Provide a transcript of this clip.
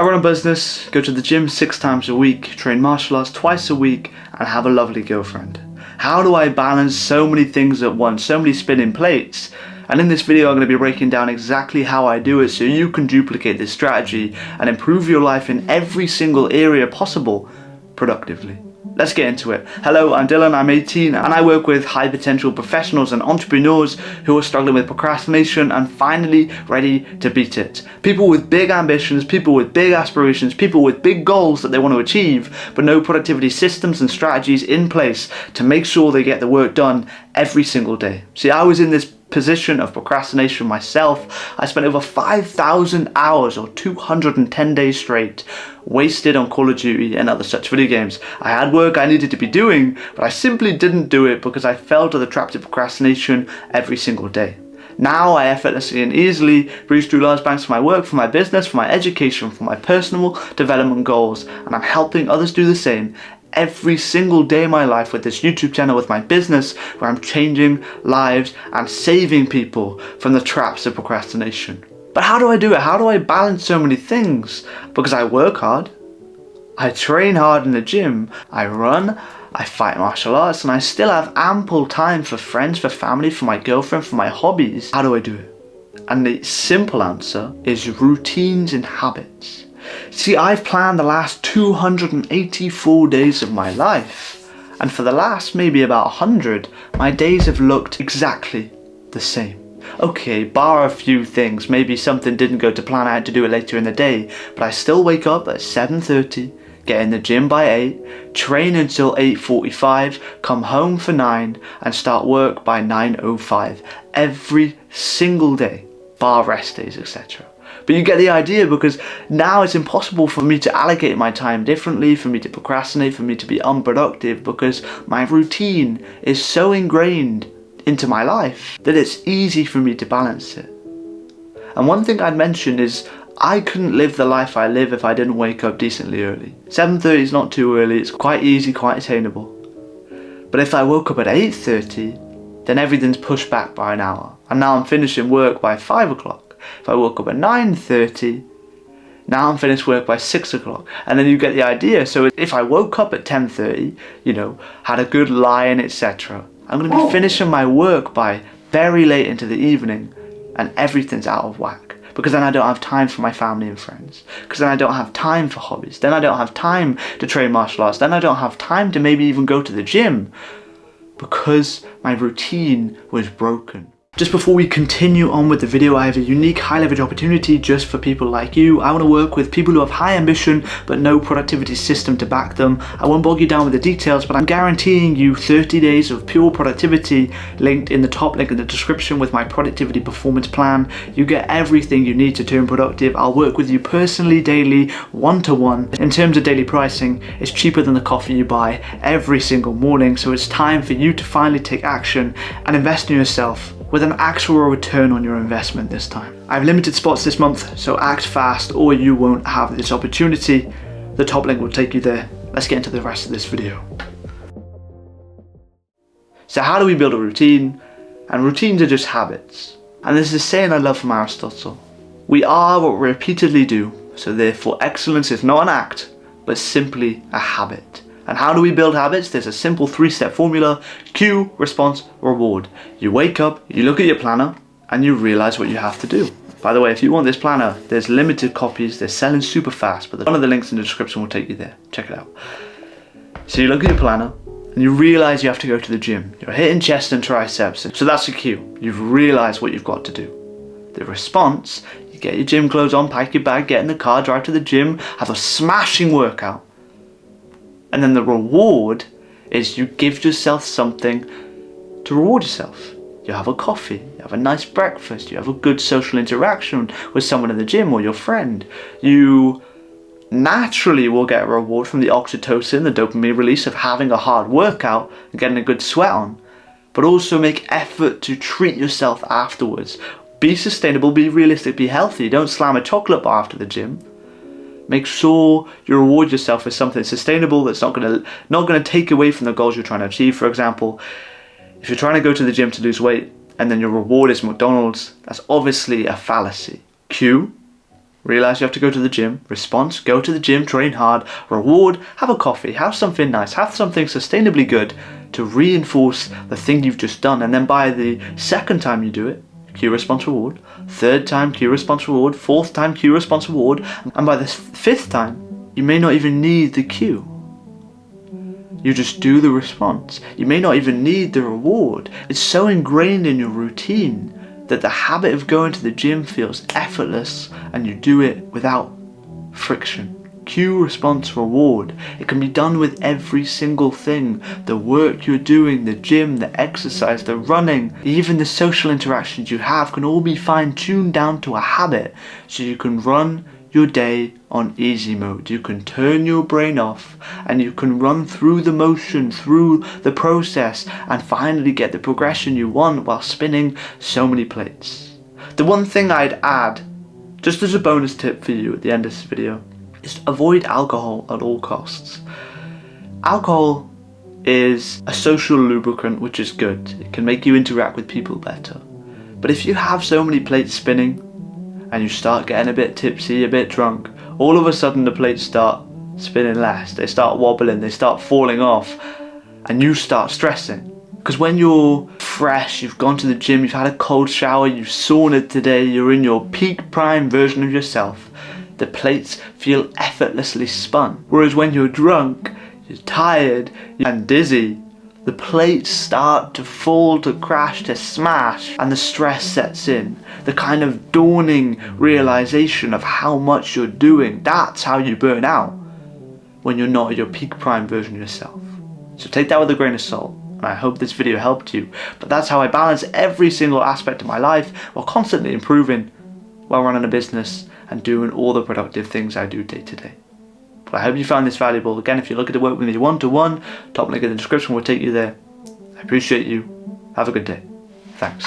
I run a business, go to the gym 6 times a week, train martial arts twice a week, and have a lovely girlfriend. How do I balance so many things at once, so many spinning plates? And in this video I'm going to be breaking down exactly how I do it so you can duplicate this strategy and improve your life in every single area possible productively. Let's get into it. Hello, I'm Dylan, I'm 18 and I work with high potential professionals and entrepreneurs who are struggling with procrastination and finally ready to beat it. People with big ambitions, people with big aspirations, people with big goals that they want to achieve, but no productivity systems and strategies in place to make sure they get the work done every single day. See, I was in this position of procrastination myself. I spent over 5,000 hours or 210 days straight wasted on Call of Duty and other such video games. I had work I needed to be doing, but I simply didn't do it because I fell to the traps of procrastination every single day. Now I effortlessly and easily breeze through large banks for my work, for my business, for my education, for my personal development goals, and I'm helping others do the same every single day of my life with this YouTube channel, with my business, where I'm changing lives and saving people from the traps of procrastination. But how do I do it? How do I balance so many things? Because I work hard, I train hard in the gym, I run, I fight martial arts, and I still have ample time for friends, for family, for my girlfriend, for my hobbies. How do I do it? And the simple answer is routines and habits. See, I've planned the last 284 days of my life, and for the last maybe about 100, my days have looked exactly the same. Okay, bar a few things, maybe something didn't go to plan, I had to do it later in the day, but I still wake up at 7:30, get in the gym by 8, train until 8:45, come home for 9, and start work by 9:05 every single day, bar rest days, etc. But you get the idea, because now it's impossible for me to allocate my time differently, for me to procrastinate, for me to be unproductive, because my routine is so ingrained into my life that it's easy for me to balance it. And one thing I'd mention is I couldn't live the life I live if I didn't wake up decently early. 7:30 is not too early, it's quite easy, quite attainable. But if I woke up at 8:30, then everything's pushed back by an hour. And now I'm finishing work by 5 o'clock. If I woke up at 9:30, now I'm finished work by 6 o'clock. And then you get the idea. So if I woke up at 10:30, had a good lie-in, etc., I'm going to be finishing my work by very late into the evening, and everything's out of whack. Because then I don't have time for my family and friends. Because then I don't have time for hobbies. Then I don't have time to train martial arts. Then I don't have time to maybe even go to the gym. Because my routine was broken. Just before we continue on with the video, I have a unique high leverage opportunity just for people like you. I want to work with people who have high ambition but no productivity system to back them. I won't bog you down with the details, but I'm guaranteeing you 30 days of pure productivity linked in the top link in the description with my productivity performance plan. You get everything you need to turn productive. I'll work with you personally, daily, one-to-one. In terms of daily pricing, it's cheaper than the coffee you buy every single morning, so it's time for you to finally take action and invest in yourself with an actual return on your investment this time. I have limited spots this month, so act fast or you won't have this opportunity. The top link will take you there. Let's get into the rest of this video. So how do we build a routine? And routines are just habits. And there's this saying I love from Aristotle. We are what we repeatedly do, so therefore excellence is not an act, but simply a habit. And how do we build habits? There's a simple 3-step formula: cue, response, reward. You wake up, you look at your planner, and you realize what you have to do. By the way, if you want this planner, there's limited copies, they're selling super fast, but one of the links in the description will take you there. Check it out. So you look at your planner, and you realize you have to go to the gym. You're hitting chest and triceps, so that's the cue. You've realized what you've got to do. The response: you get your gym clothes on, pack your bag, get in the car, drive to the gym, have a smashing workout. And then the reward is you give yourself something to reward yourself. You have a coffee, you have a nice breakfast, you have a good social interaction with someone in the gym or your friend. You naturally will get a reward from the oxytocin, the dopamine release of having a hard workout and getting a good sweat on. But also make effort to treat yourself afterwards. Be sustainable, be realistic, be healthy. Don't slam a chocolate bar after the gym. Make sure you reward yourself with something sustainable that's not gonna take away from the goals you're trying to achieve. For example, if you're trying to go to the gym to lose weight and then your reward is McDonald's, that's obviously a fallacy. Cue, Realize you have to go to the gym. Response, go to the gym, train hard. Reward, have a coffee, have something nice, have something sustainably good to reinforce the thing you've just done. And then by the second time you do it, cue, response, reward. Third time, cue, response, reward. Fourth time, cue, response, reward. And by the fifth time, you may not even need the cue. You just do the response. You may not even need the reward. It's so ingrained in your routine that the habit of going to the gym feels effortless and you do it without friction. Cue, response, reward. It can be done with every single thing. The work you're doing, the gym, the exercise, the running, even the social interactions you have can all be fine-tuned down to a habit so you can run your day on easy mode. You can turn your brain off and you can run through the motion, through the process, and finally get the progression you want while spinning so many plates. The one thing I'd add, just as a bonus tip for you at the end of this video, is avoid alcohol at all costs. Alcohol is a social lubricant, which is good. It can make you interact with people better. But if you have so many plates spinning and you start getting a bit tipsy, a bit drunk, all of a sudden the plates start spinning less. They start wobbling, they start falling off, and you start stressing. Because when you're fresh, you've gone to the gym, you've had a cold shower, you've sauned today, you're in your peak prime version of yourself, the plates feel effortlessly spun. Whereas when you're drunk, you're tired and dizzy, the plates start to fall, to crash, to smash, and the stress sets in. The kind of dawning realization of how much you're doing. That's how you burn out when you're not at your peak prime version of yourself. So take that with a grain of salt. And I hope this video helped you. But that's how I balance every single aspect of my life while constantly improving while running a business and doing all the productive things I do day to day. But I hope you found this valuable. Again, if you're looking to work with me one-to-one, top link in the description will take you there. I appreciate you. Have a good day. Thanks.